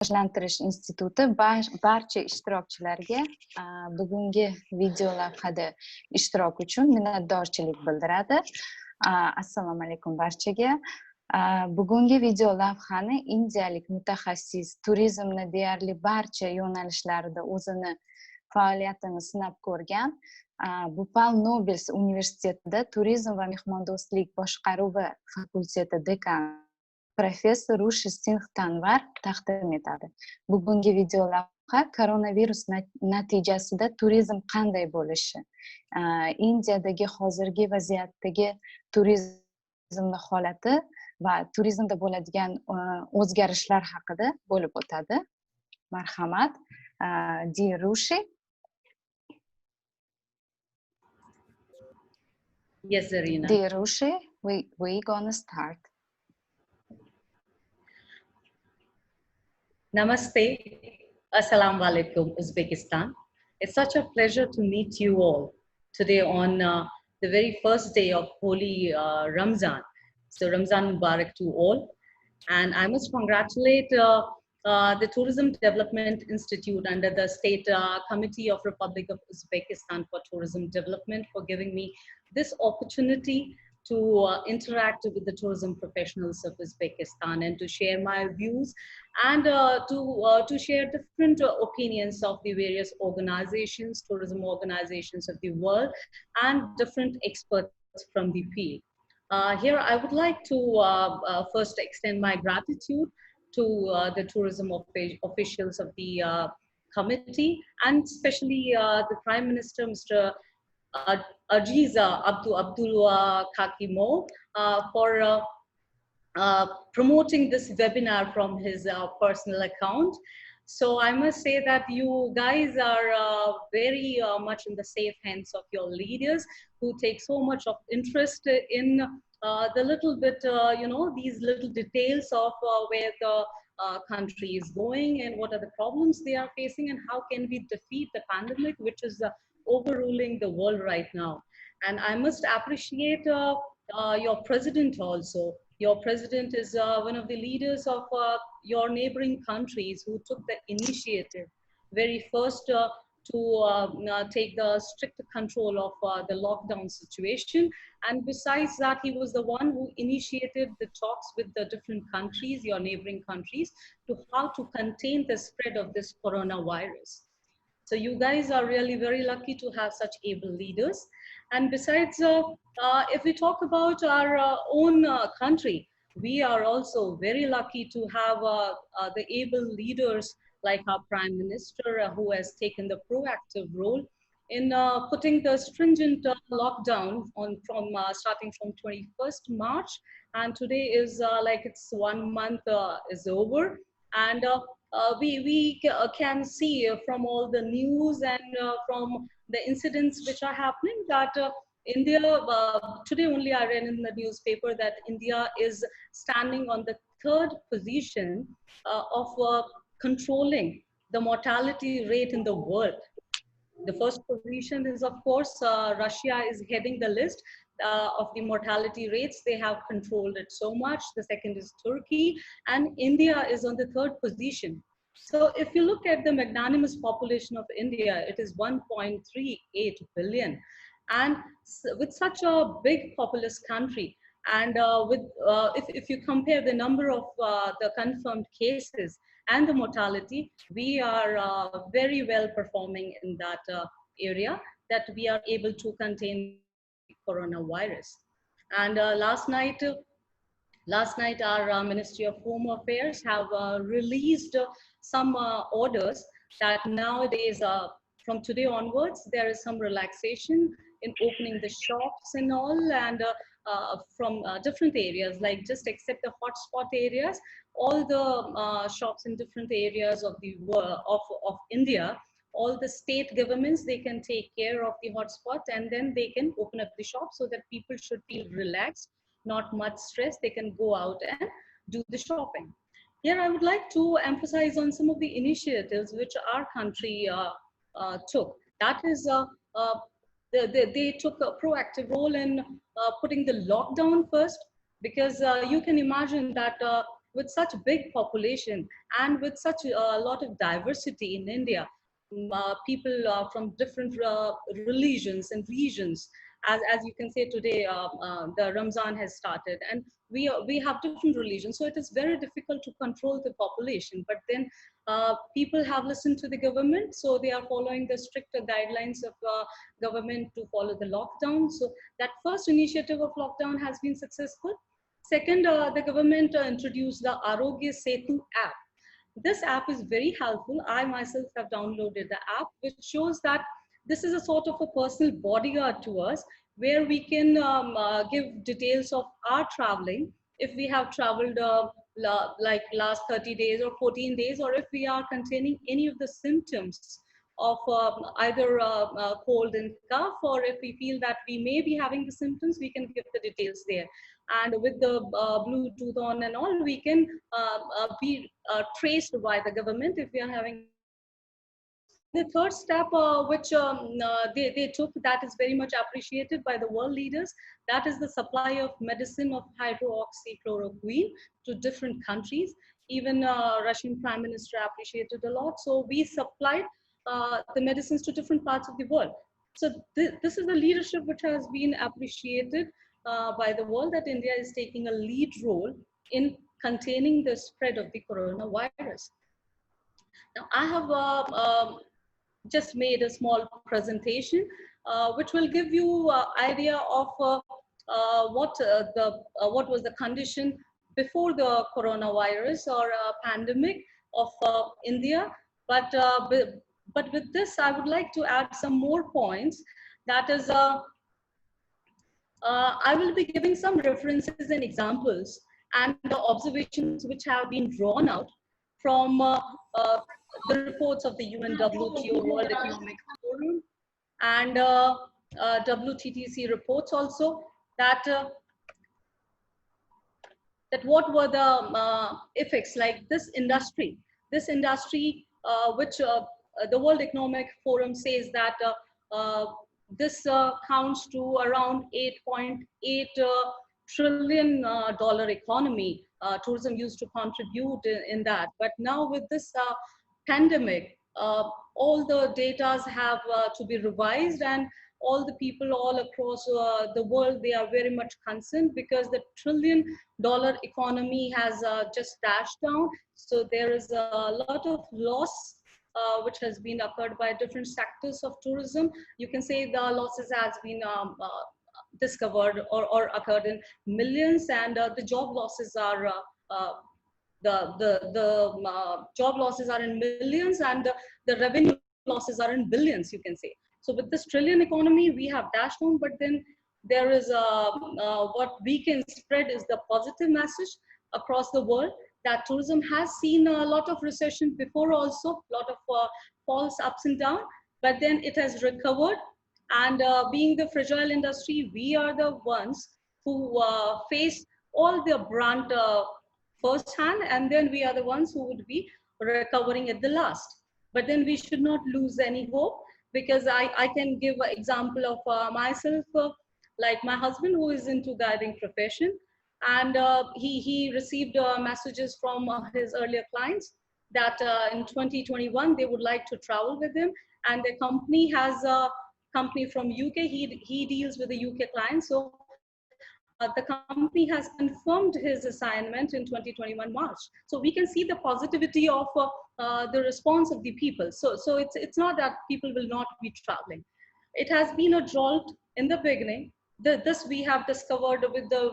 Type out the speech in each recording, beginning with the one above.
Rivojlantirish instituti barcha ishtirokchilarga bugungi video lavhada ishtirok uchun minnatdorchilik bildiradi. Assalomu alaykum barchaga. Bugungi video lavhani indiyalik mutaxassis turizmni deyarli barcha yo'nalishlarida o'zini faoliyatini sinab ko'rgan Bhopal Nobels universitetida turizm va mehmondo'stlik boshqaruvi fakulteti dekani professor Ruchi Singh taqdim etadi. Bugungi video lavha koronavirus natijasida turizm qanday bo'lishi, Indiyadagi hozirgi vaziyatdagi turizmning holati va turizmda bo'ladigan o'zgarishlar haqida bo'lib o'tadi. Marhamat. Dear Ruchi. Yes, Zarina. Dear Ruchi, we're gonna start. Namaste. Assalamu alaikum, Uzbekistan. It's such a pleasure to meet you all today on the very first day of Holy Ramzan. So Ramzan Mubarak to all. And I must congratulate the Tourism Development Institute under the State Committee of Republic of Uzbekistan for Tourism Development for giving me this opportunity to interact with the tourism professionals of Uzbekistan and to share my views and to share different opinions of the various organizations, tourism organizations of the world, and different experts from the field. Here I would like to first extend my gratitude to the tourism officials of the committee, and especially the Prime Minister, Mr. Ajiza Abdul Kakimo, for promoting this webinar from his personal account. So I must say that you guys are very much in the safe hands of your leaders who take so much of interest in the little bit, these little details of where the country is going and what are the problems they are facing and how can we defeat the pandemic, which is overruling the world right now. And I must appreciate your president also. Your president is one of the leaders of your neighboring countries who took the initiative very first to take the strict control of the lockdown situation. And besides that, he was the one who initiated the talks with the different countries, your neighboring countries, to how to contain the spread of this coronavirus. So you guys are really very lucky to have such able leaders. And besides, if we talk about our own country, we are also very lucky to have the able leaders like our Prime Minister, who has taken the proactive role in putting the stringent lockdown on starting from 21st March. And today is like it's 1 month is over. And we can see from all the news and from the incidents which are happening that India, today only I read in the newspaper that India is standing on the 3rd position of controlling the mortality rate in the world. The first position is, of course, Russia is heading the list of the mortality rates. They have controlled it so much. The second is Turkey, and India is on the 3rd position. So if you look at the magnanimous population of India, it is 1.38 billion. And with such a big populous country, and if you compare the number of the confirmed cases and the mortality, we are very well performing in that area, that we are able to contain coronavirus. And last night our Ministry of Home Affairs have released some orders that nowadays, from today onwards, there is some relaxation in opening the shops and all, and from different areas, like just except the hotspot areas, all the shops in different areas of the of India, all the state governments, they can take care of the hotspot and then they can open up the shop so that people should feel relaxed, not much stress. They can go out and do the shopping. Here I would like to emphasize on some of the initiatives which our country took. That is, they took a proactive role in putting the lockdown first, because you can imagine that with such big population and with such a lot of diversity in India, people from different religions and regions. As you can say today, the Ramzan has started, and we have different religions, so it is very difficult to control the population. But then people have listened to the government, so they are following the stricter guidelines of government to follow the lockdown. So that first initiative of lockdown has been successful. Second, the government introduced the Arogya Setu app. This app is very helpful. I myself have downloaded the app, which shows that this is a sort of a personal bodyguard to us, where we can give details of our traveling. If we have traveled like last 30 days or 14 days, or if we are containing any of the symptoms of either cold and cough, or if we feel that we may be having the symptoms, we can give the details there. And with the Bluetooth on and all, we can be traced by the government if we are having any symptoms. The third step which they took, that is very much appreciated by the world leaders, that is the supply of medicine of hydroxychloroquine to different countries. Even Russian Prime Minister appreciated a lot. So we supplied the medicines to different parts of the world. So this is the leadership which has been appreciated by the world, that India is taking a lead role in containing the spread of the coronavirus. Now, I have just made a small presentation which will give you idea of what was the condition before the coronavirus or pandemic of India. But but with this, I would like to add some more points. That is, I will be giving some references and examples and the observations which have been drawn out from the reports of the UN, WTO, World Economic Forum, and WTTC reports also, that that what were the effects, like this industry which the World Economic Forum says that this counts to around 8.8 trillion dollar economy. Tourism used to contribute in that, but now with this pandemic, all the datas have to be revised, and all the people all across the world, they are very much concerned, because the trillion-dollar economy has just dashed down. So there is a lot of loss which has been occurred by different sectors of tourism. You can say the losses has been discovered or occurred in millions, and the job losses are job losses are in millions, and the revenue losses are in billions, you can say. So with this trillion economy, we have dashed on, but then there is what we can spread is the positive message across the world, that tourism has seen a lot of recession before also, a lot of false ups and downs, but then it has recovered. And being the fragile industry, we are the ones who face all the brunt firsthand, and then we are the ones who would be recovering at the last. But then we should not lose any hope, because I can give an example of myself, like my husband, who is into guiding profession, and he received messages from his earlier clients that in 2021 they would like to travel with him, and the company has a company from UK. He deals with the UK clients, so the company has confirmed his assignment in 2021 March. So we can see the positivity of the response of the people. So it's not that people will not be traveling. It has been a jolt in the beginning. This we have discovered with the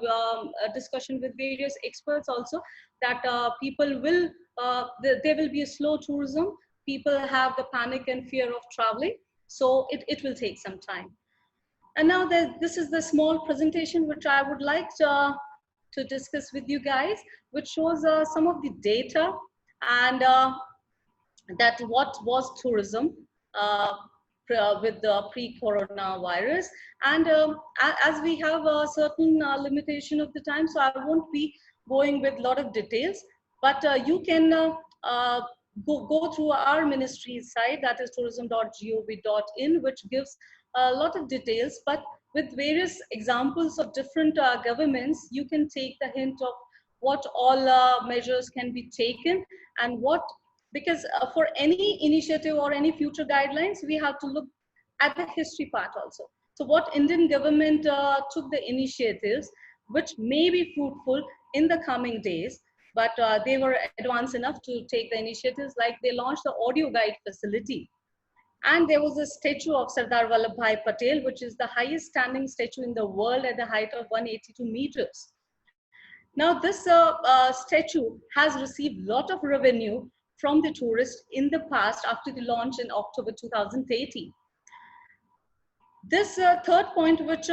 discussion with various experts also, that people will, there will be a slow tourism. People have the panic and fear of traveling. So it will take some time. And now this is the small presentation which I would like to discuss with you guys, which shows some of the data and that what was tourism with the pre-coronavirus. And as we have a certain limitation of the time, so I won't be going with a lot of details, but you can go through our ministry's site, that is tourism.gov.in, which gives a lot of details, but with various examples of different governments, you can take the hint of what all measures can be taken, and what, because for any initiative or any future guidelines, we have to look at the history part also. So what Indian government took the initiatives, which may be fruitful in the coming days, but they were advanced enough to take the initiatives, like they launched the audio guide facility. And there was a statue of Sardar Vallabhbhai Patel, which is the highest standing statue in the world at the height of 182 meters. Now, this statue has received a lot of revenue from the tourists in the past after the launch in October 2018. This third point, which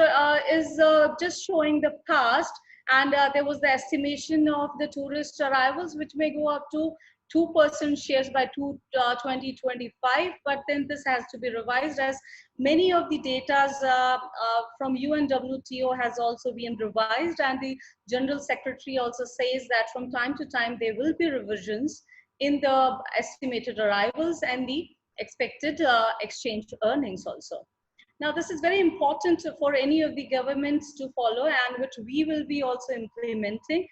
is just showing the past, and there was the estimation of the tourist arrivals, which may go up to 2% shares by 2025, but then this has to be revised, as many of the data from UNWTO has also been revised, and the General Secretary also says that from time to time there will be revisions in the estimated arrivals and the expected exchange earnings also. Now, this is very important for any of the governments to follow, and which we will be also implementing.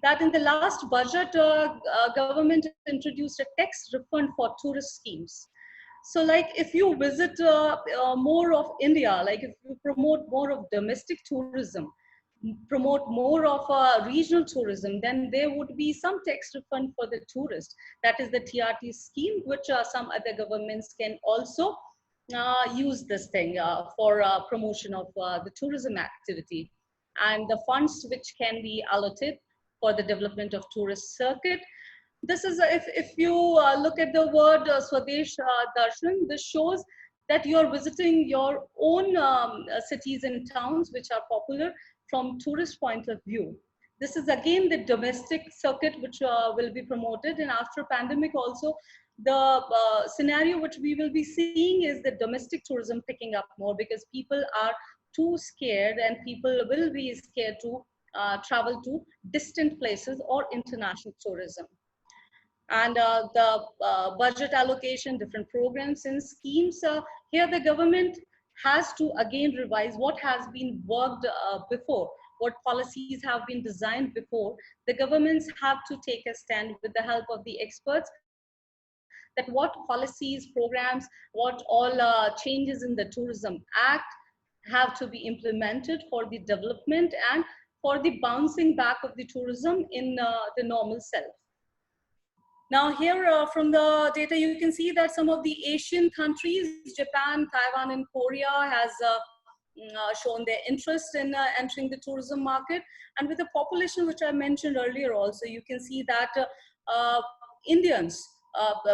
That in the last budget, government introduced a tax refund for tourist schemes. So like if you visit more of India, like if you promote more of domestic tourism, promote more of regional tourism, then there would be some tax refund for the tourist. That is the TRT scheme, which some other governments can also use this thing for promotion of the tourism activity. And the funds which can be allocated for the development of tourist circuit. This is, if you look at the word Swadesh Darshan, this shows that you are visiting your own cities and towns which are popular from tourist point of view. This is again the domestic circuit which will be promoted, and after pandemic also the scenario which we will be seeing is the domestic tourism picking up more, because people are too scared and people will be scared to travel to distant places or international tourism. And the budget allocation, different programs and schemes, here the government has to again revise what has been worked before, what policies have been designed before. The governments have to take a stand with the help of the experts, that what policies, programs, what all changes in the Tourism Act have to be implemented for the development and for the bouncing back of the tourism in the normal self. Now here from the data, you can see that some of the Asian countries, Japan, Taiwan, and Korea has shown their interest in entering the tourism market. And with the population, which I mentioned earlier also, you can see that Indians,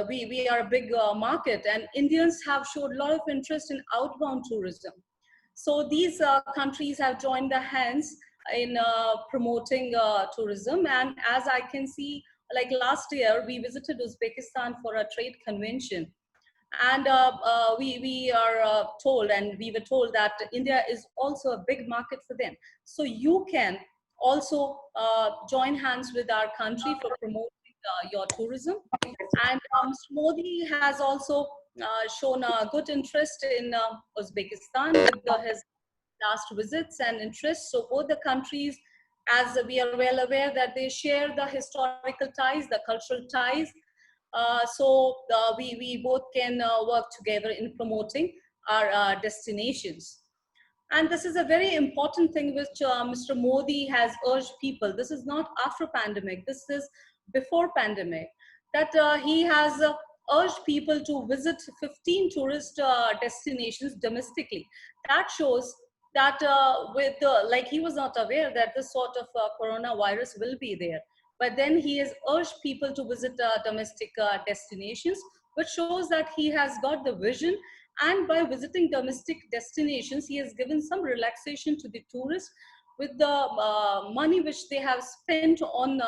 we are a big market, and Indians have showed a lot of interest in outbound tourism. So these countries have joined the hands in promoting tourism. And as I can see, like last year, we visited Uzbekistan for a trade convention. And we are told, and we were told that India is also a big market for them. So you can also join hands with our country for promoting your tourism. And Mr. Modi has also shown a good interest in Uzbekistan with his last visits and interests. So both the countries, as we are well aware, that they share the historical ties, the cultural ties. We both can work together in promoting our destinations. And this is a very important thing which Mr. Modi has urged people. This is not after pandemic, this is before pandemic, that he has urged people to visit 15 tourist destinations domestically. That shows that like he was not aware that this sort of coronavirus will be there. But then he has urged people to visit domestic destinations, which shows that he has got the vision. And by visiting domestic destinations, he has given some relaxation to the tourists with the money which they have spent on,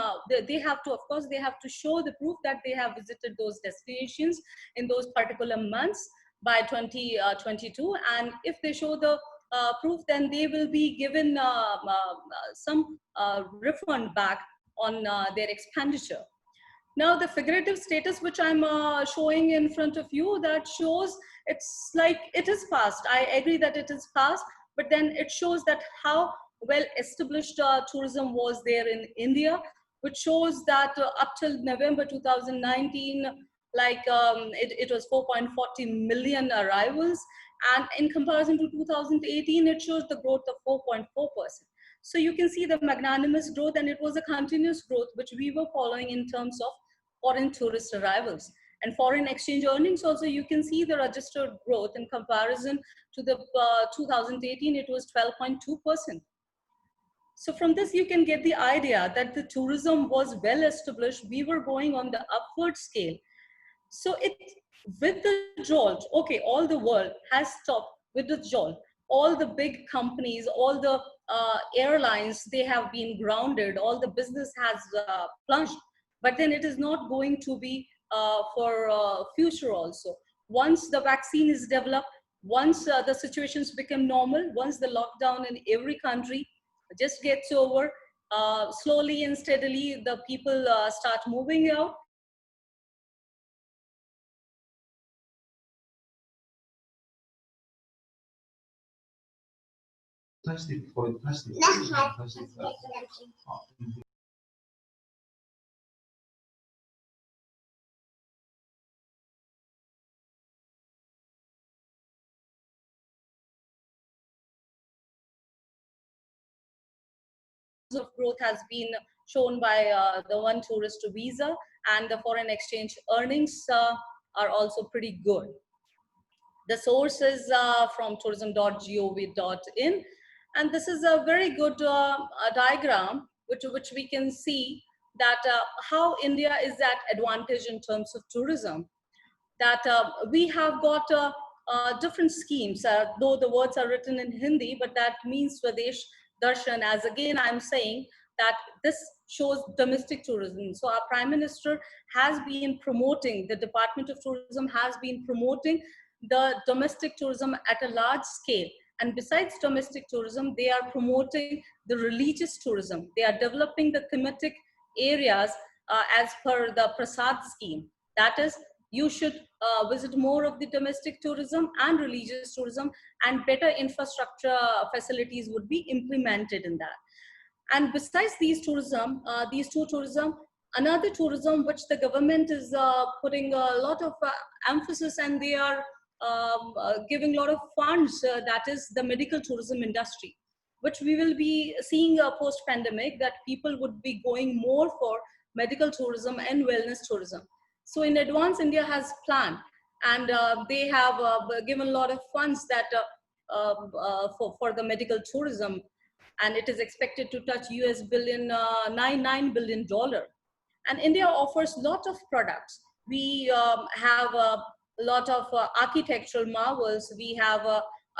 they have to, of course, they have to show the proof that they have visited those destinations in those particular months by 2022. And if they show the proof, then they will be given some refund back on their expenditure. Now the figurative status which I'm showing in front of you, that shows it's like it is past. I agree that it is past, but then it shows that how well established tourism was there in India which shows that up till November 2019, it was 4.40 million arrivals. And in comparison to 2018, it shows the growth of 4.4%. So you can see the magnanimous growth, and it was a continuous growth which we were following in terms of foreign tourist arrivals. And foreign exchange earnings also, you can see the registered growth in comparison to the 2018, it was 12.2%. So from this, you can get the idea that the tourism was well established. We were going on the upward scale. So with the jolt, okay, all the world has stopped with the jolt. All the big companies, all the airlines, they have been grounded. All the business has plunged. But then it is not going to be for future also. Once the vaccine is developed, once the situations become normal, once the lockdown in every country just gets over, slowly and steadily the people start moving out. Of growth has been shown by the one tourist visa, and the foreign exchange earnings are also pretty good. The source is from tourism.gov.in, and this is a very good diagram which we can see that how India is at advantage in terms of tourism. That we have got different schemes, though the words are written in Hindi, but that means Swadesh Darshan, as again I'm saying that this shows domestic tourism. So our Prime Minister has been promoting, the Department of Tourism has been promoting the domestic tourism at a large scale. And besides domestic tourism, they are promoting the religious tourism. They are developing the thematic areas as per the Prasad scheme. That is, you should visit more of the domestic tourism and religious tourism, and better infrastructure facilities would be implemented in that. And besides these two tourism, another tourism which the government is putting a lot of emphasis, and they are giving a lot of funds, that is the medical tourism industry, which we will be seeing post-pandemic, that people would be going more for medical tourism and wellness tourism. So in advance, India has planned, and they have given a lot of funds that for the medical tourism, and it is expected to touch $9 billion. And India offers a lot of products. We have a lot of architectural marvels. We have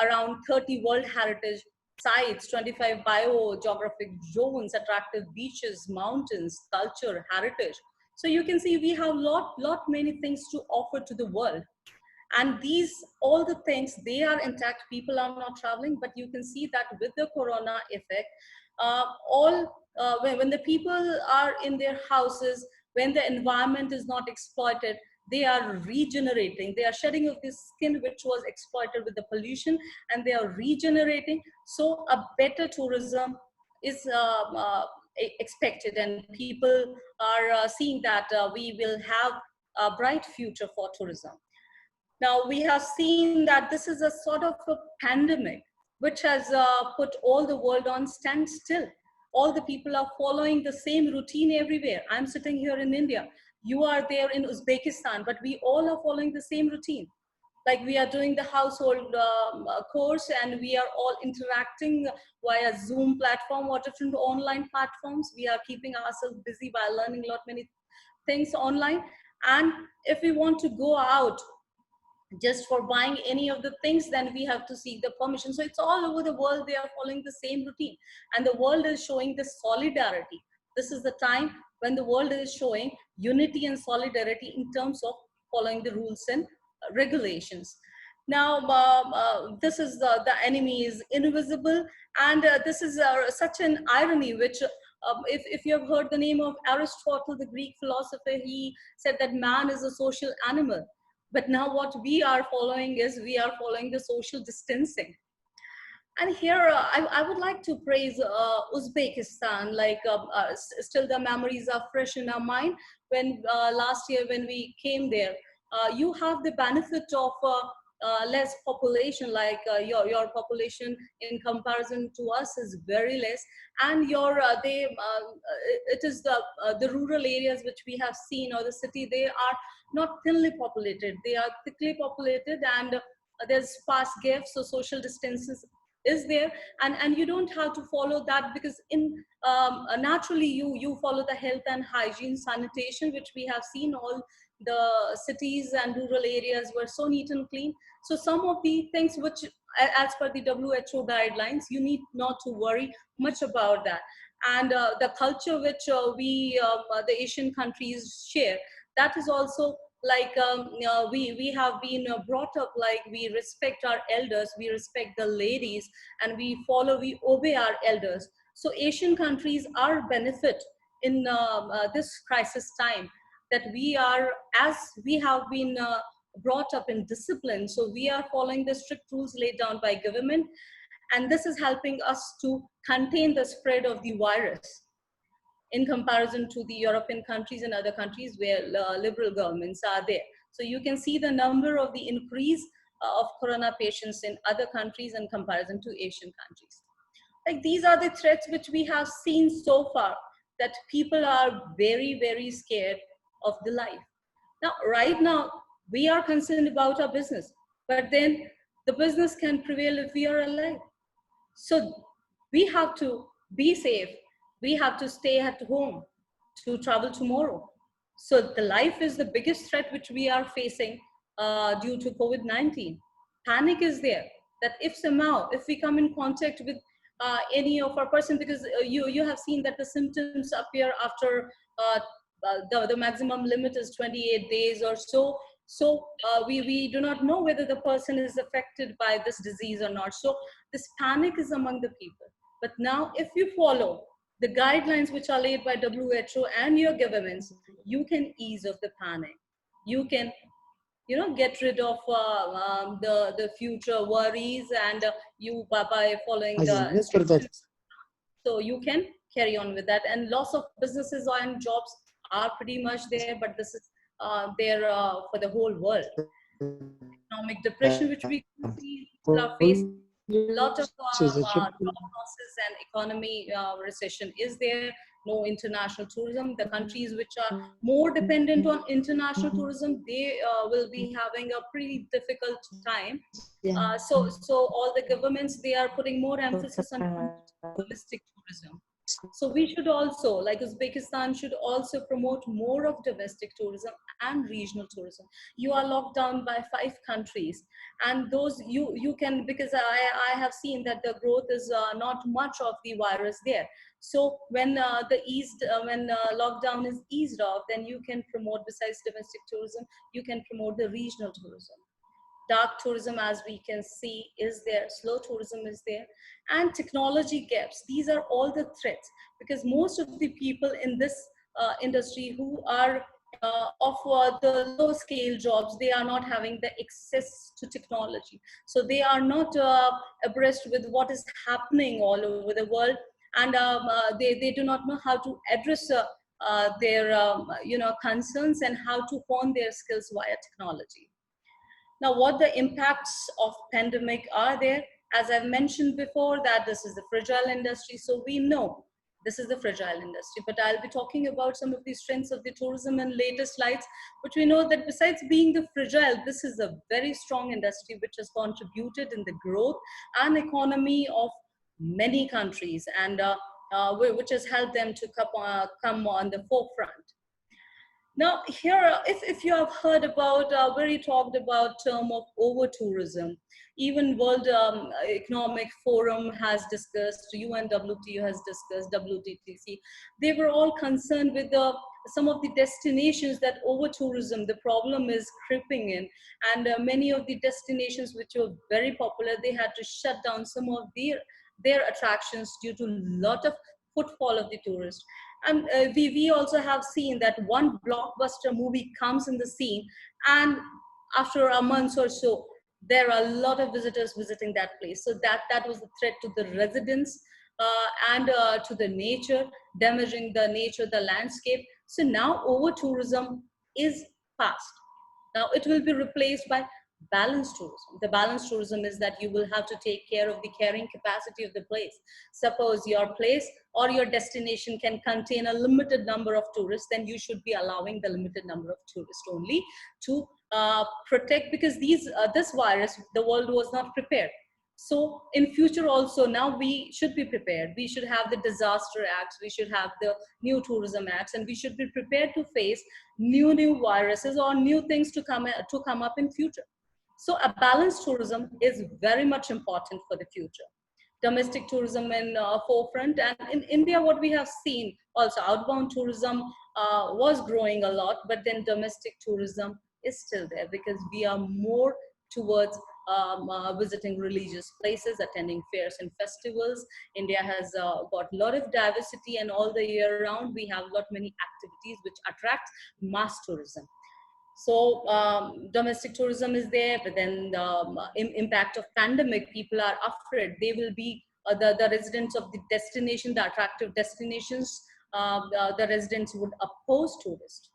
around 30 World Heritage sites, 25 biogeographic zones, attractive beaches, mountains, culture, heritage. So you can see we have lot many things to offer to the world. And these, all the things, they are intact. People are not traveling, but you can see that with the corona effect, when the people are in their houses, when the environment is not exploited, they are regenerating. They are shedding of this skin which was exploited with the pollution, and they are regenerating. So a better tourism is expected, and people are seeing that we will have a bright future for tourism. Now, we have seen that this is a sort of a pandemic which has put all the world on standstill. All the people are following the same routine everywhere. I'm sitting here in India. You are there in Uzbekistan, but we all are following the same routine. Like, we are doing the household course, and we are all interacting via Zoom platform or different online platforms. We are keeping ourselves busy by learning many things online. And if we want to go out just for buying any of the things, then we have to seek the permission. So it's all over the world, they are following the same routine, and the world is showing the solidarity. This is the time when the world is showing unity and solidarity in terms of following the rules and regulations. Now, this is the enemy is invisible, and this is such an irony, which if you have heard the name of Aristotle, the Greek philosopher, he said that man is a social animal. But now what we are following is, we are following the social distancing. And here, I would like to praise Uzbekistan. Like still, the memories are fresh in our mind. When last year when we came there, you have the benefit of less population. Like your population in comparison to us is very less, and your it is the rural areas which we have seen, or the city, they are not thinly populated. They are thickly populated, and there's sparse gaps, so social distances is there, and you don't have to follow that, because in naturally you follow the health and hygiene sanitation, which we have seen. All the cities and rural areas were so neat and clean. So some of the things which, as per the WHO guidelines, you need not to worry much about that. And the culture which the Asian countries share, that is also like we have been brought up like we respect our elders, we respect the ladies, and we obey our elders. So Asian countries are benefit in this crisis time, that we are, as we have been brought up in discipline, so we are following the strict rules laid down by government, and this is helping us to contain the spread of the virus in comparison to the European countries and other countries where liberal governments are there. So you can see the number of the increase of corona patients in other countries in comparison to Asian countries. Like, these are the threats which we have seen so far, that people are very, very scared of the life. Now, right now, we are concerned about our business, but then the business can prevail if we are alive. So we have to be safe. We have to stay at home to travel tomorrow. So the life is the biggest threat which we are facing due to COVID-19. Panic is there, that if somehow, if we come in contact with any of our person, because you have seen that the symptoms appear after the maximum limit is 28 days or so. So we do not know whether the person is affected by this disease or not. So this panic is among the people. But now, if you follow the guidelines which are laid by WHO and your governments, you can ease off the panic. You can, get rid of the future worries, and you by following the instructions. So you can carry on with that. And loss of businesses and jobs are pretty much there, but this is there for the whole world. Economic depression, which we can see people are facing. A lot of job losses and economy recession is there. No international tourism. The countries which are more dependent on international tourism, they will be having a pretty difficult time. So all the governments, they are putting more emphasis on domestic tourism. So we should also, like Uzbekistan, should also promote more of domestic tourism and regional tourism. You are locked down by 5 countries, and those you can, because I have seen that the growth is not much of the virus there. So when when lockdown is eased off, then you can promote, besides domestic tourism, you can promote the regional tourism. Dark tourism, as we can see, is there. Slow tourism is there. And technology gaps, these are all the threats, because most of the people in this industry who are of the low scale jobs, they are not having the access to technology, so they are not abreast with what is happening all over the world. And they do not know how to address their concerns, and how to hone their skills via technology. Now, what the impacts of pandemic are there? As I've mentioned before, that this is the fragile industry, so we know this is the fragile industry. But I'll be talking about some of the strengths of the tourism in later slides. But we know that besides being the fragile, this is a very strong industry which has contributed in the growth and economy of many countries, and which has helped them to come on the forefront. Now, here, if you have heard about, where talked about term of over tourism, even World Economic Forum has discussed, UNWTO has discussed, WTTC, they were all concerned with some of the destinations that over tourism, the problem is creeping in. And many of the destinations which were very popular, they had to shut down some of their attractions due to a lot of footfall of the tourists. And we also have seen that one blockbuster movie comes in the scene, and after a month or so, there are a lot of visitors visiting that place. So that was a threat to the residents and to the nature, damaging the nature, the landscape. So now over tourism is past. Now it will be replaced by balanced tourism. The balanced tourism is that you will have to take care of the carrying capacity of the place. Suppose your place or your destination can contain a limited number of tourists, then you should be allowing the limited number of tourists only to protect, because this virus, the world was not prepared. So in future also, now we should be prepared. We should have the disaster acts, we should have the new tourism acts, and we should be prepared to face new viruses or new things to come up in future. So a balanced tourism is very much important for the future. Domestic tourism in forefront, and in India what we have seen also, outbound tourism was growing a lot, but then domestic tourism is still there because we are more towards visiting religious places, attending fairs and festivals. India has got a lot of diversity, and all the year round we have a lot many activities which attract mass tourism. So domestic tourism is there, but then the impact of pandemic, people are afraid. They will be the residents of the destination, the attractive destinations, the residents would oppose tourists.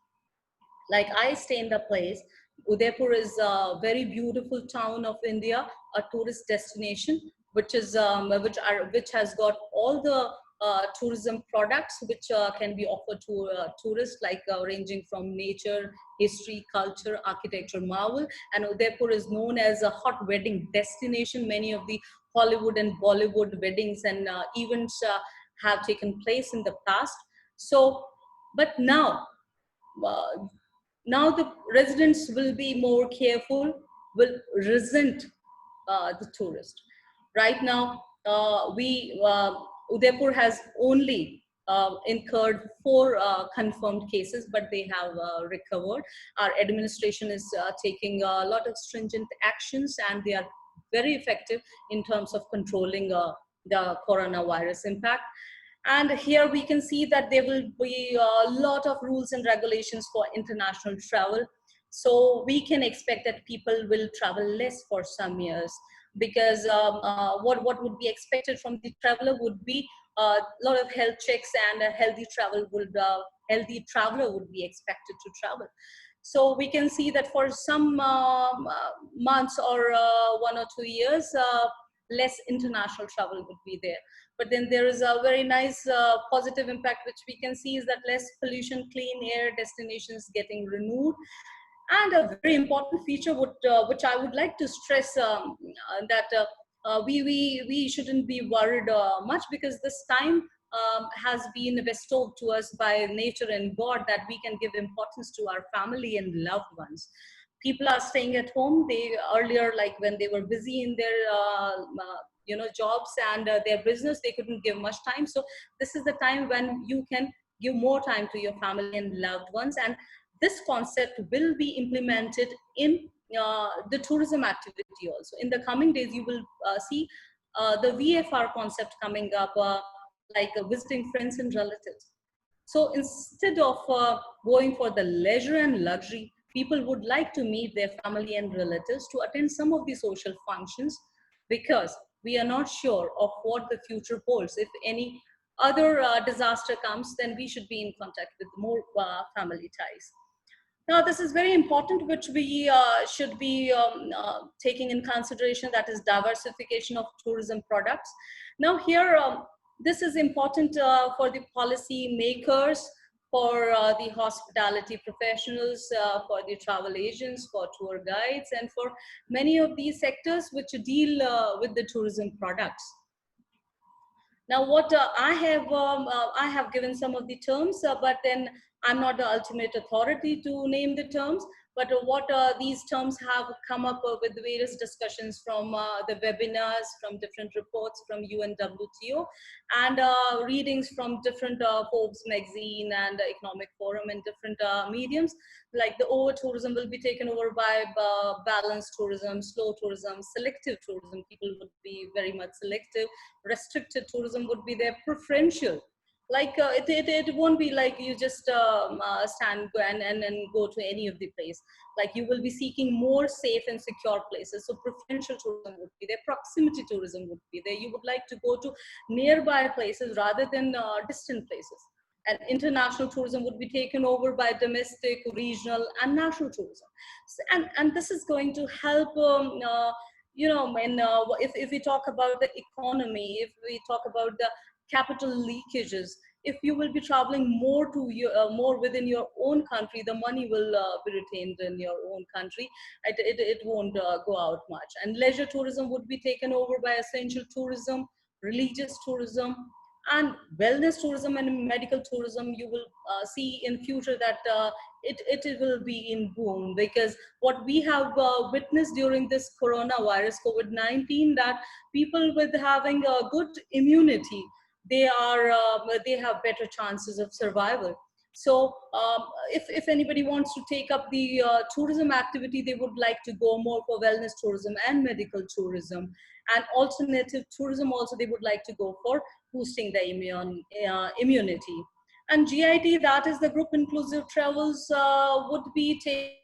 Like I stay in the place, Udaipur is a very beautiful town of India, a tourist destination, which has got all the tourism products which can be offered to tourists, like ranging from nature, history, culture, architecture, marvel. And Udaipur is known as a hot wedding destination. Many of the Hollywood and Bollywood weddings and events have taken place in the past. So, but uh, now the residents will be more careful, will resent the tourist. Right now, Udaipur has only incurred 4 confirmed cases, but they have recovered. Our administration is taking a lot of stringent actions, and they are very effective in terms of controlling the coronavirus impact. And here we can see that there will be a lot of rules and regulations for international travel. So we can expect that people will travel less for some years, because what would be expected from the traveler would be a lot of health checks, and a healthy traveler would be expected to travel. So we can see that for some months or 1 or 2 years, less international travel would be there. But then there is a very nice positive impact which we can see, is that less pollution, clean air destinations getting renewed. And a very important feature which I would like to stress, that we shouldn't be worried much, because this time has been bestowed to us by nature and God, that we can give importance to our family and loved ones. People are staying at home. They earlier, like when they were busy in their jobs and their business, they couldn't give much time. So this is the time when you can give more time to your family and loved ones. And this concept will be implemented in the tourism activity also. In the coming days, you will see the VFR concept coming up, like visiting friends and relatives. So instead of going for the leisure and luxury, people would like to meet their family and relatives to attend some of the social functions, because we are not sure of what the future holds. If any other disaster comes, then we should be in contact with more family ties. Now, this is very important, which we should be taking in consideration, that is diversification of tourism products. Now here, this is important for the policy makers, for the hospitality professionals, for the travel agents, for tour guides, and for many of these sectors which deal with the tourism products. Now, what I have given some of the terms, but then I'm not the ultimate authority to name the terms. But what these terms have come up with various discussions from the webinars, from different reports from UNWTO, and readings from different Forbes magazine and Economic Forum and different mediums. Like the over tourism will be taken over by balanced tourism, slow tourism, selective tourism. People would be very much selective. Restricted tourism would be their preferential. Like it won't be like you just stand and go to any of the place. Like you will be seeking more safe and secure places. So preferential tourism would be there, proximity tourism would be there. You would like to go to nearby places rather than distant places. And international tourism would be taken over by domestic, regional, and national tourism. And this is going to help if we talk about the economy, if we talk about the capital leakages, if you will be traveling more to your more within your own country, the money will be retained in your own country. It won't go out much. And leisure tourism would be taken over by essential tourism, religious tourism, and wellness tourism and medical tourism. You will see in future that it will be in boom, because what we have witnessed during this coronavirus COVID-19, that people with having a good immunity, they have better chances of survival. So if anybody wants to take up the tourism activity, they would like to go more for wellness tourism and medical tourism, and alternative tourism also they would like to go for boosting the immunity. And GIT, that is the group inclusive travels, would be taking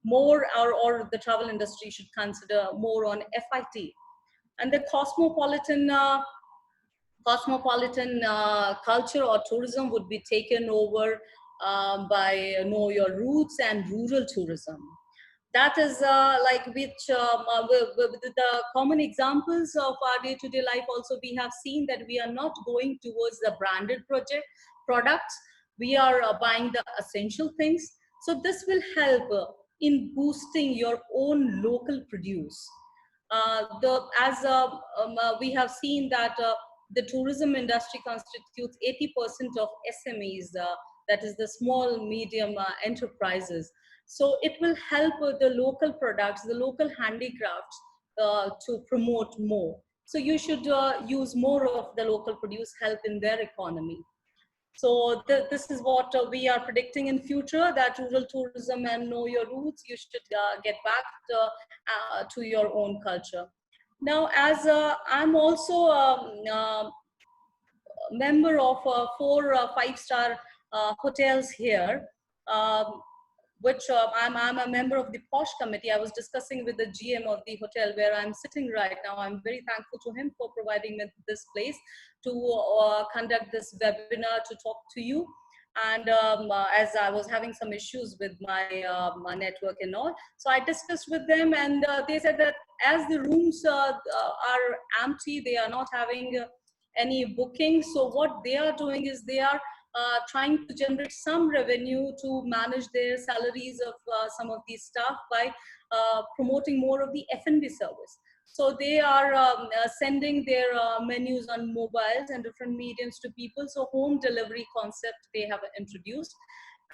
more, or the travel industry should consider more on FIT. And the cosmopolitan culture or tourism would be taken over by know your roots and rural tourism. That is like which with the common examples of our day-to-day life. Also, we have seen that we are not going towards the branded products. We are buying the essential things. So this will help in boosting your own local produce. We have seen that the tourism industry constitutes 80% of SMEs, that is the small medium enterprises. So it will help the local products, the local handicrafts to promote more. So you should use more of the local produce, help in their economy. So this is what we are predicting in future, that rural tourism and know your roots, you should get back to your own culture. Now, as I'm also member of four five-star hotels here, um, which I'm a member of the POSH committee. I was discussing with the GM of the hotel where I'm sitting right now. I'm very thankful to him for providing me this place to conduct this webinar to talk to you. And as I was having some issues with my network and all, so I discussed with them, and they said that as the rooms are empty, they are not having any booking. So what they are doing is they are trying to generate some revenue to manage their salaries of some of these staff by promoting more of the F&B service. So they are sending their menus on mobiles and different mediums to people. So home delivery concept they have introduced.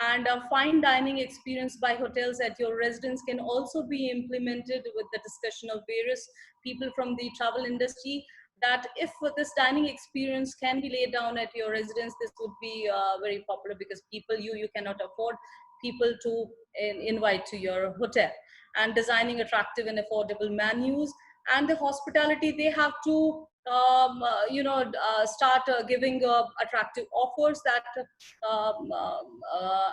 And a fine dining experience by hotels at your residence can also be implemented with the discussion of various people from the travel industry, that if this dining experience can be laid down at your residence, this would be very popular, because people, you cannot afford people to invite to your hotel. And designing attractive and affordable menus, and the hospitality, they have to start giving attractive offers, that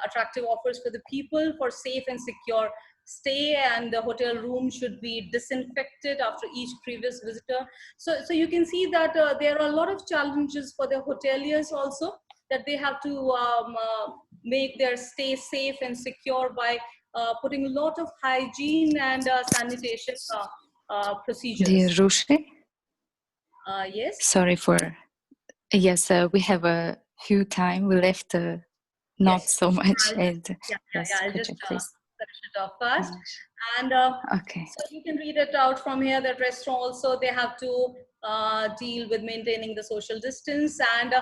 attractive offers for the people for safe and secure stay, and the hotel room should be disinfected after each previous visitor. So you can see that there are a lot of challenges for the hoteliers also, that they have to make their stay safe and secure by putting a lot of hygiene and sanitation Dear procedures. Rushi, Yes. sorry for, yes, we have a few time. We left not Yes. so much. I'll just, And yes, I'll could just you please finish it off fast. finish? And Okay. so you can read it out from here, that restaurant also, they have to deal with maintaining the social distance, and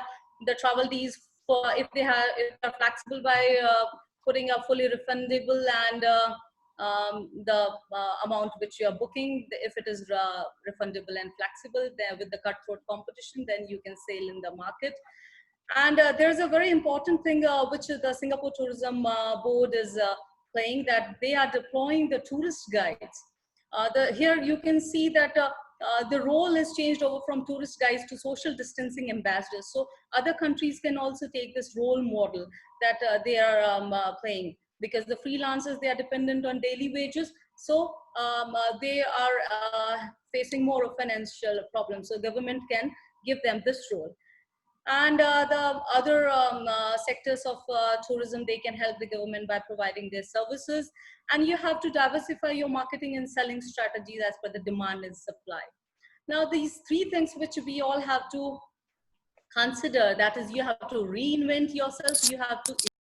the travel fees for, if they are flexible by putting a fully refundable and the amount which you are booking, if it is refundable and flexible, there with the cutthroat competition, then you can sail in the market. And there's a very important thing which the Singapore Tourism Board is playing, that they are deploying the tourist guides. Here you can see that the role has changed over from tourist guides to social distancing ambassadors. So other countries can also take this role model that they are playing, because the freelancers, they are dependent on daily wages. So they are facing more of financial problems. So government can give them this role. And the other sectors of tourism, they can help the government by providing their services. And you have to diversify your marketing and selling strategies as per the demand and supply. Now, these three things which we all have to consider, that is, you have to reinvent yourself, you have to